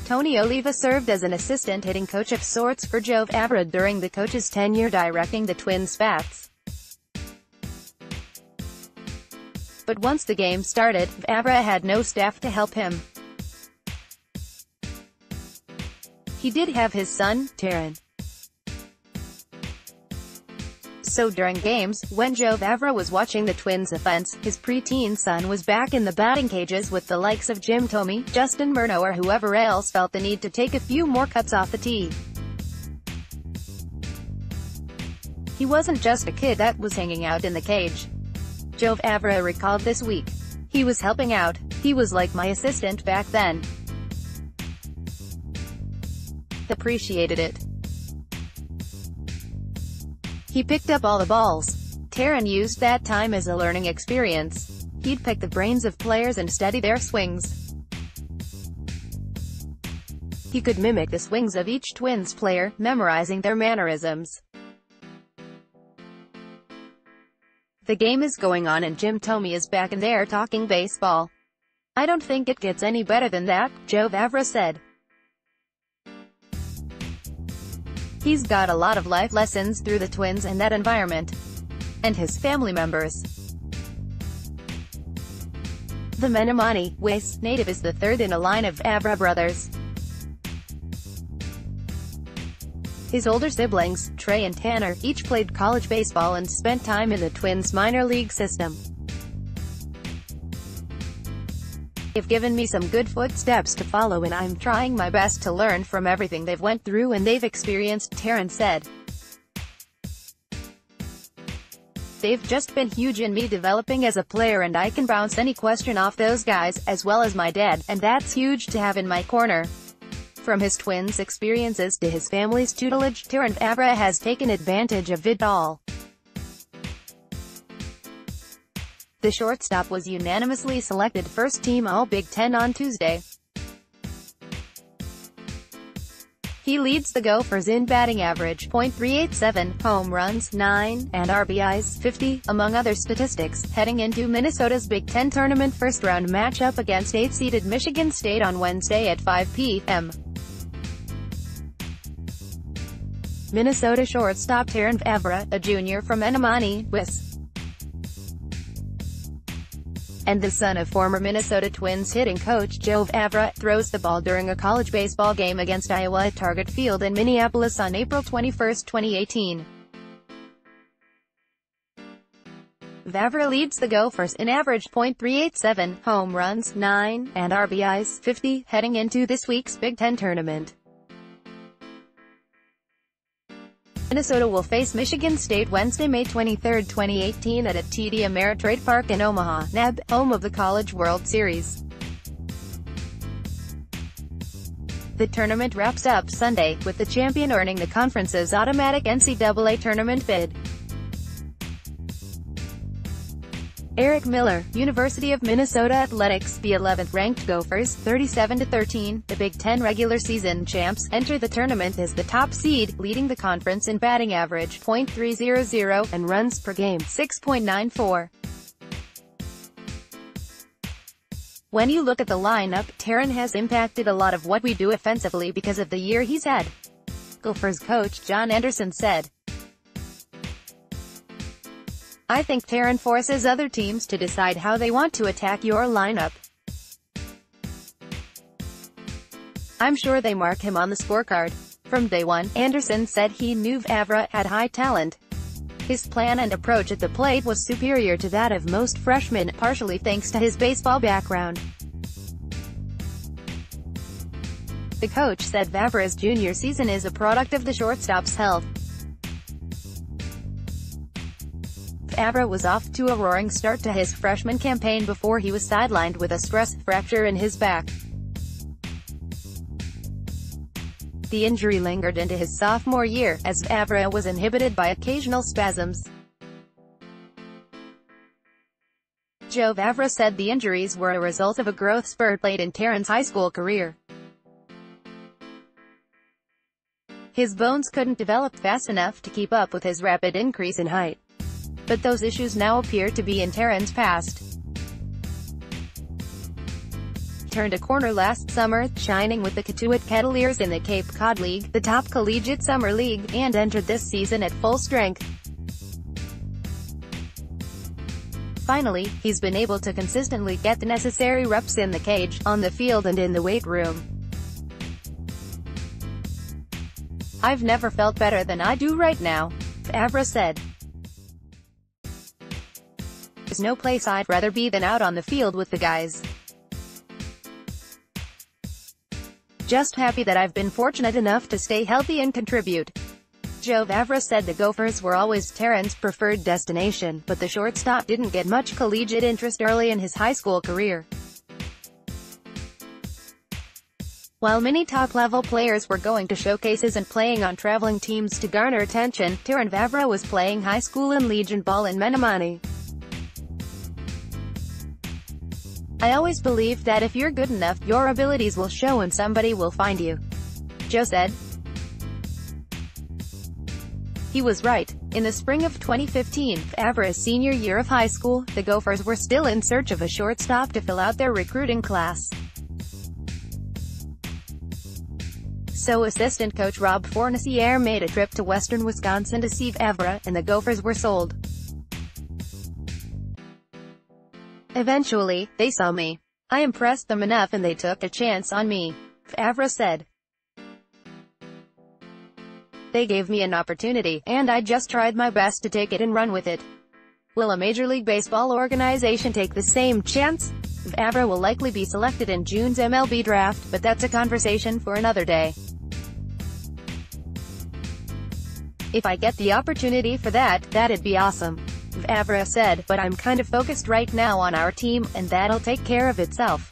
Tony Oliva served as an assistant hitting coach of sorts for Joe Vavra during the coach's tenure, directing the Twins' bats. But once the game started, Vavra had no staff to help him. He did have his son, Terrin. So during games, when Joe Vavra was watching the Twins' offense, his preteen son was back in the batting cages with the likes of Jim Thome, Justin Morneau, or whoever else felt the need to take a few more cuts off the tee. He wasn't just a kid that was hanging out in the cage. Joe Vavra recalled this week. He was helping out. He was like my assistant back then. Appreciated it. He picked up all the balls. Terrin used that time as a learning experience. He'd pick the brains of players and study their swings. He could mimic the swings of each Twins player, memorizing their mannerisms. The game is going on and Jim Thome is back in there talking baseball. I don't think it gets any better than that, Joe Vavra said. He's got a lot of life lessons through the Twins and that environment. And his family members. The Menominee, Wis native is the third in a line of Vavra brothers. His older siblings, Trey and Tanner, each played college baseball and spent time in the Twins' minor league system. They've given me some good footsteps to follow and I'm trying my best to learn from everything they've went through and they've experienced, Terrin said. They've just been huge in me developing as a player and I can bounce any question off those guys, as well as my dad, and that's huge to have in my corner. From his Twins' experiences to his family's tutelage, Terrin Vavra has taken advantage of it all. The shortstop was unanimously selected first-team All-Big Ten on Tuesday. He leads the Gophers in batting average, .387, home runs, 9, and RBIs, 50, among other statistics, heading into Minnesota's Big Ten tournament first-round matchup against 8th-seeded Michigan State on Wednesday at 5 p.m. Minnesota shortstop Terrin Vavra, a junior from Menominee, Wis, and the son of former Minnesota Twins hitting coach Joe Vavra, throws the ball during a college baseball game against Iowa at Target Field in Minneapolis on April 21, 2018. Vavra leads the Gophers in average .387, home runs, 9, and RBIs, 50, heading into this week's Big Ten tournament. Minnesota will face Michigan State Wednesday, May 23, 2018 at TD Ameritrade Park in Omaha, NAB, home of the College World Series. The tournament wraps up Sunday, with the champion earning the conference's automatic NCAA tournament bid. Eric Miller, University of Minnesota Athletics. The 11th-ranked Gophers, 37-13, the Big Ten regular season champs, enter the tournament as the top seed, leading the conference in batting average, .300, and runs per game, 6.94. When you look at the lineup, Terrin has impacted a lot of what we do offensively because of the year he's had, Gophers coach John Anderson said. I think Terrin forces other teams to decide how they want to attack your lineup. I'm sure they mark him on the scorecard. From day one, Anderson said he knew Vavra had high talent. His plan and approach at the plate was superior to that of most freshmen, partially thanks to his baseball background. The coach said Vavra's junior season is a product of the shortstop's health. Vavra was off to a roaring start to his freshman campaign before he was sidelined with a stress fracture in his back. The injury lingered into his sophomore year, as Vavra was inhibited by occasional spasms. Joe Vavra said the injuries were a result of a growth spurt late in Terrin's high school career. His bones couldn't develop fast enough to keep up with his rapid increase in height. But those issues now appear to be in Terrin's past. turned a corner last summer, shining with the Katuitt Kettleers in the Cape Cod League, the top collegiate summer league, and entered this season at full strength. Finally, he's been able to consistently get the necessary reps in the cage, on the field and in the weight room. "I've never felt better than I do right now," Vavra said. "There's no place I'd rather be than out on the field with the guys. Just happy that I've been fortunate enough to stay healthy and contribute." Joe Vavra said the Gophers were always Terrin's preferred destination, but the shortstop didn't get much collegiate interest early in his high school career. While many top-level players were going to showcases and playing on traveling teams to garner attention, Terrin Vavra was playing high school and Legion ball in Menominee. "I always believed that if you're good enough, your abilities will show and somebody will find you," Joe said. He was right. In the spring of 2015, Vavra's senior year of high school, the Gophers were still in search of a shortstop to fill out their recruiting class. So assistant coach Rob Fornasier made a trip to western Wisconsin to see Vavra, and the Gophers were sold. "Eventually, they saw me. I impressed them enough and they took a chance on me," Vavra said. "They gave me an opportunity, and I just tried my best to take it and run with it. Will a Major League Baseball organization take the same chance?" Vavra will likely be selected in June's MLB draft, but that's a conversation for another day. "If I get the opportunity for that, that'd be awesome," Vavra said, "but I'm kind of focused right now on our team, and that'll take care of itself."